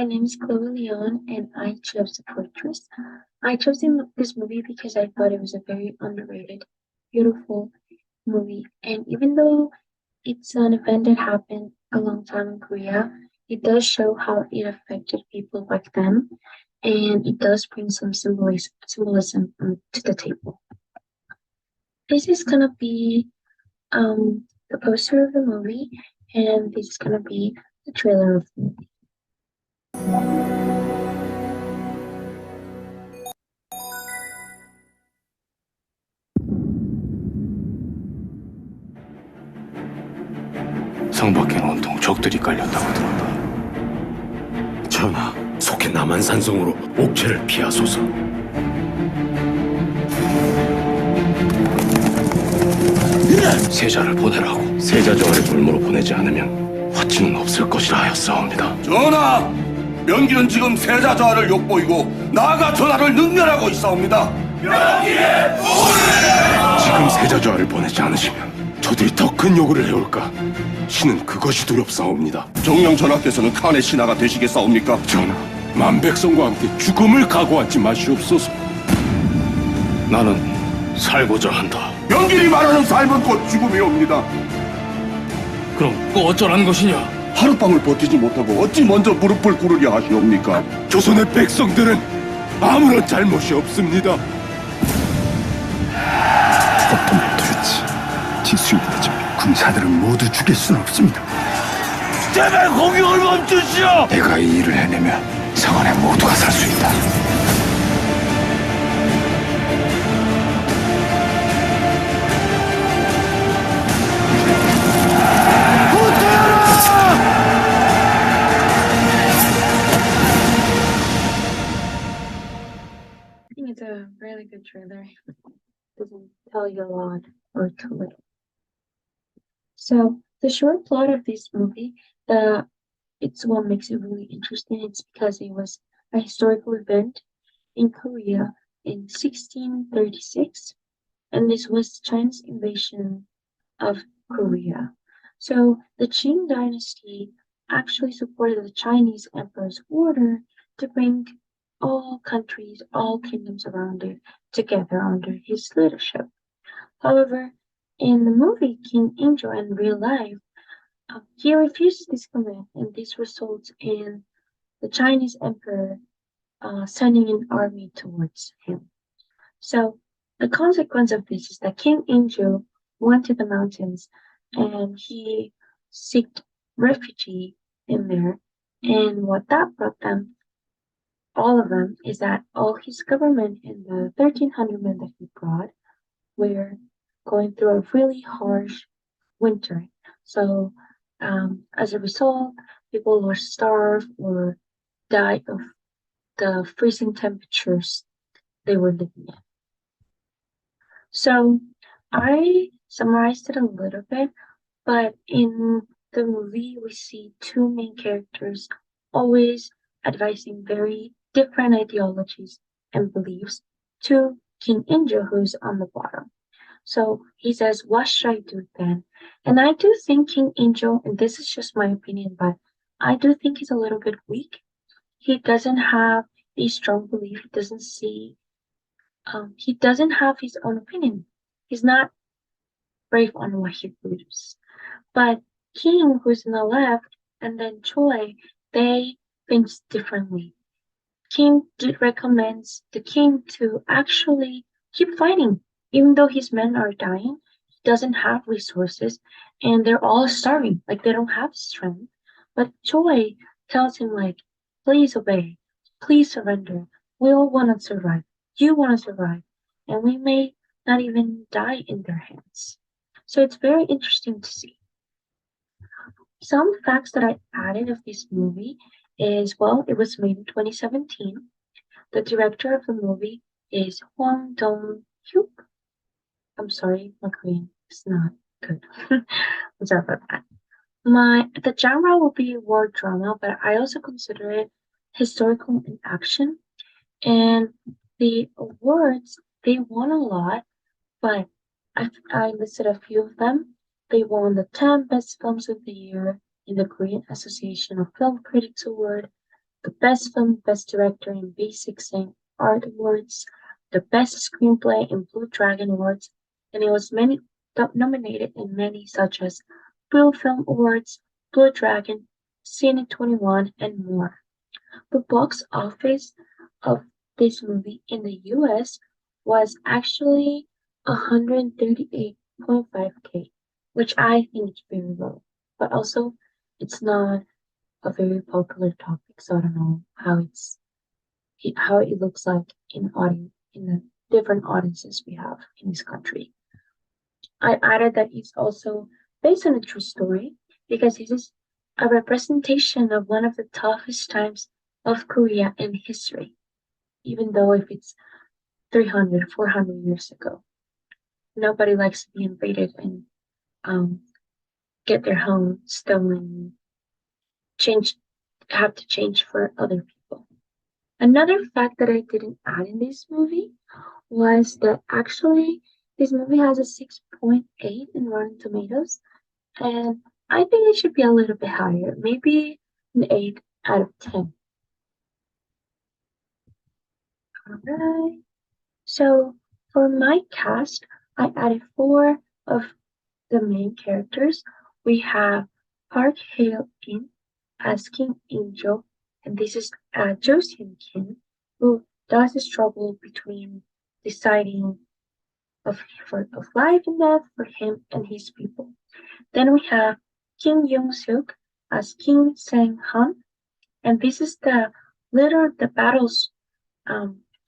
My name is Chloe Leon, and I chose The Fortress. I chose this movie because I thought it was a very underrated, beautiful movie. And even though it's an event that happened a long time in Korea, it does show how it affected people back then, and it does bring some symbolism to the table. This is gonna be the poster of the movie, and this is gonna be the trailer of the movie. 성 밖엔 온통 적들이 깔렸다고 들었다. 전하, 속해 남한산성으로 옥체를 피하소서. 세자를 보내라고. 세자 저하를 물무로 보내지 않으면 화치는 없을 것이라 하였사옵니다. 전하! 명기는 지금 세자 저하를 욕보이고 나아가 전하를 능멸하고 있사옵니다. 지금 세자 저하를 보내지 않으시면 저들이 더 큰 요구를 해올까? 신은 그것이 두렵사옵니다. 정령 전하께서는 칸의 신하가 되시겠사옵니까? 전하, 만백성과 함께 죽음을 각오하지 마시옵소서. 나는 살고자 한다. 명길이 말하는 삶은 곧 죽음이옵니다. 그럼 또 어쩌라는 것이냐? 하룻밤을 버티지 못하고 어찌 먼저 무릎을 꿇으려 하시옵니까? 조선의 백성들은 아무런 잘못이 없습니다. 어떤 뚫지 지수이되지만 군사들은 모두 죽일 수는 없습니다. 제발 공격을 멈추시오! 내가 이 일을 해내면 성 안에 모두가 살 수 있다. I think it's a really good trailer. Doesn't tell you a lot or too little. So the short plot of this movie, it's what makes it really interesting. It's because it was a historical event in Korea in 1636, and this was China's invasion of Korea. So the Qing dynasty actually supported the Chinese emperor's order to bring all countries, all kingdoms around it together under his leadership. However, in the movie King Angel in real life, he refuses this command, and this results in the Chinese emperor sending an army towards him. So the consequence of this is that King Angel went to the mountains and he sought refuge in there. And what that brought them, all of them, is that all his government and the 1,300 men that he brought were going through a really harsh winter. So as a result, people were starved or died of the freezing temperatures they were living in. So I summarized it a little bit, but in the movie we see two main characters always advising very different ideologies and beliefs to King Angel, who's on the bottom. So he says, what should I do then? And I do think King Angel, and this is just my opinion, but I do think he's a little bit weak. He doesn't have a strong belief. He doesn't have his own opinion. He's not brave on what he believes. But King, who's in the left, and then Choi, they think differently. King recommends the king to actually keep fighting, even though his men are dying. He doesn't have resources, and they're all starving. Like they don't have strength. But Choi tells him, like, please obey, please surrender. We all want to survive. You want to survive, and we may not even die in their hands. So it's very interesting to see. Some facts that I added of this movie is, well, it was made in 2017. The director of the movie is Hwang Dong-hyuk. I'm sorry, my Korean is not good. I'm sorry about that. The genre will be war drama, but I also consider it historical and action. And the awards, they won a lot, but I listed a few of them. They won the 10 Best Films of the Year in the Korean Association of Film Critics Award. the Best Film, Best Director in Basic Sing Art Awards, the Best Screenplay in Blue Dragon Awards, and it was nominated in many such as Blue Film Awards, Blue Dragon, Cine 21, and more. The box office of this movie in the US was actually 138.5K, which I think is very low. But also, it's not a very popular topic, so I don't know how it looks like in the different audiences we have in this country. I added that it's also based on a true story because it is a representation of one of the toughest times of Korea in history, even though if it's 300, 400 years ago. Nobody likes to be invaded and get their home stolen, have to change for other people. Another fact that I didn't add in this movie was that actually this movie has a 6.8 in Rotten Tomatoes, and I think it should be a little bit higher, maybe an 8 out of 10. Alright, so for my cast, I added 4 of the main characters. We have Park Hae-in as King Angel, and this is Jo Seon Kim, who does struggle between deciding of life and death for him and his people. Then we have Kim Young-suk as King Sang-han, and this is the leader of the battles,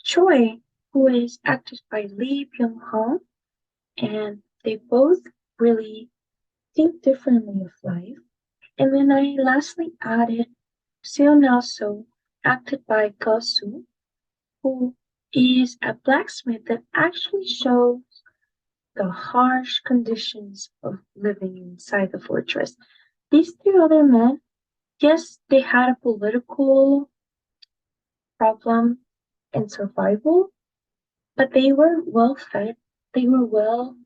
Choi, who is acted by Lee Byung-hun, and they both really think differently of life. And then I lastly added Seo Nal-so, acted by Go Soo, who is a blacksmith that actually shows the harsh conditions of living inside the fortress. These 3 other men, yes, they had a political problem and survival, but they were well fed, they were well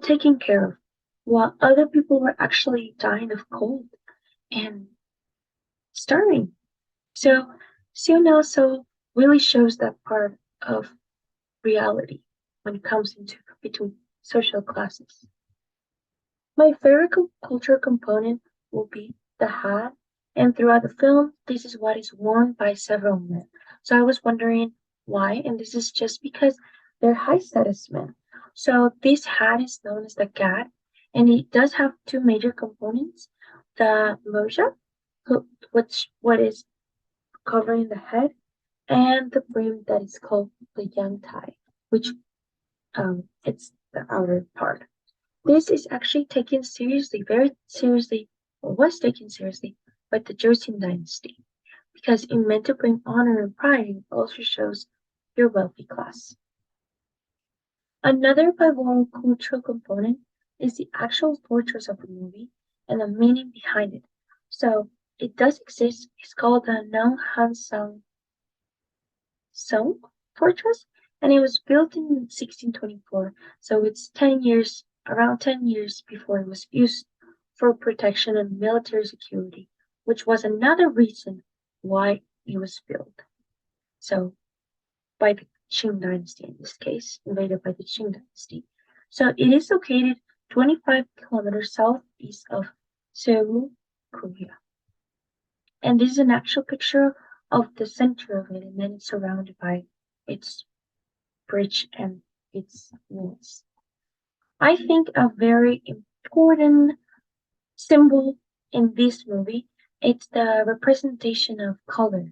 taken care of, while other people were actually dying of cold and starving. So Seo Nal-so really shows that part of reality when it comes into between social classes. My favorite cultural component will be the hat, and throughout the film, this is what is worn by several men. So I was wondering why, and this is just because they're high status men. So this hat is known as the gat, and it does have 2 major components: the moja, what is covering the head, and the brim that is called the yang tai, which it's the outer part. This is actually taken seriously, very seriously, or was taken seriously by the Joseon dynasty, because it meant to bring honor and pride, and also shows your wealthy class. Another pivotal cultural component is the actual fortress of the movie and the meaning behind it. So it does exist. It's called the Nonghansang Fortress, and it was built in 1624. So it's around 10 years before it was used for protection and military security, which was another reason why it was built. So by the Qing dynasty in this case, invaded by the Qing dynasty. So it is located 25 kilometers southeast of Seoul, Korea. And this is an actual picture of the center of it, and then it's surrounded by its bridge and its walls. I think a very important symbol in this movie, it's the representation of color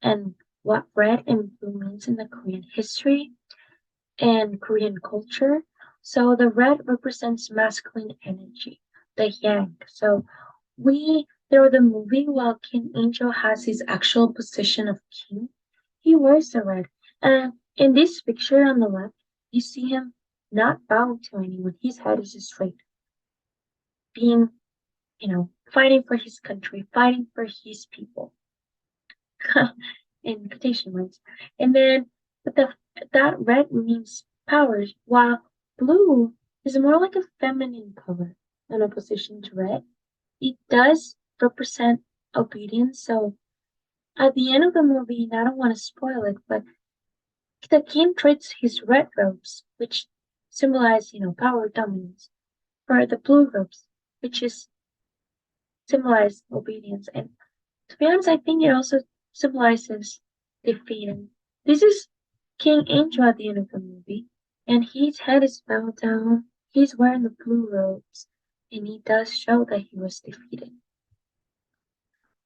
and what red and blue means in the Korean history and Korean culture. So the red represents masculine energy, the yang. So through the movie, while King Angel has his actual position of king, he wears the red. And in this picture on the left, you see him not bowing to anyone. His head is straight, being, fighting for his country, fighting for his people. In quotation marks. And then, but that red means power, while blue is more like a feminine color in opposition to red. It does represent obedience. So at the end of the movie, and I don't want to spoil it, but the king trades his red robes, which symbolize, power dominance, for the blue robes, which is symbolize obedience. And to be honest, I think it also symbolizes defeat. And this is King Angel at the end of the movie, and his head is bowed down. He's wearing the blue robes, and he does show that he was defeated.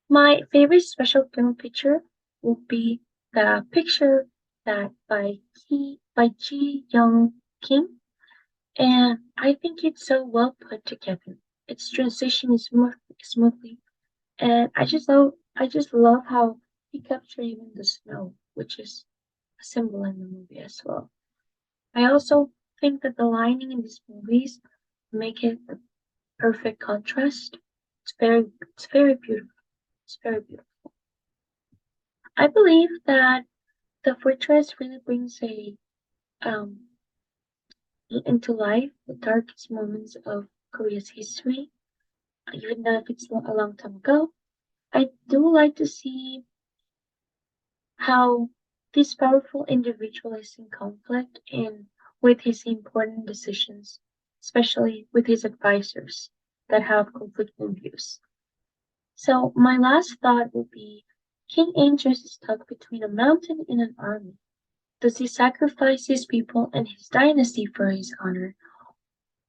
My favorite special film picture would be the picture that by Ji Young Kim, and I think it's so well put together. Its transition is smoothly, and I just love how he captured even the snow, which is a symbol in the movie as well. I also think that the lighting in these movies make it the perfect contrast. It's very beautiful. It's very beautiful. I believe that the fortress really brings um into life the darkest moments of Korea's history, even though if it's a long time ago. I do like to see how this powerful individual is in conflict and with his important decisions, especially with his advisors that have conflicting views. So my last thought would be King Aegis is stuck between a mountain and an army. Does he sacrifice his people and his dynasty for his honor?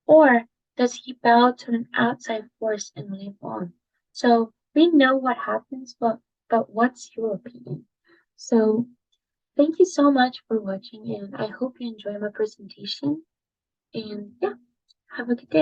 Or does he bow to an outside force and live on? So we know what happens, but what's your opinion? So thank you so much for watching, and I hope you enjoy my presentation. And yeah, have a good day.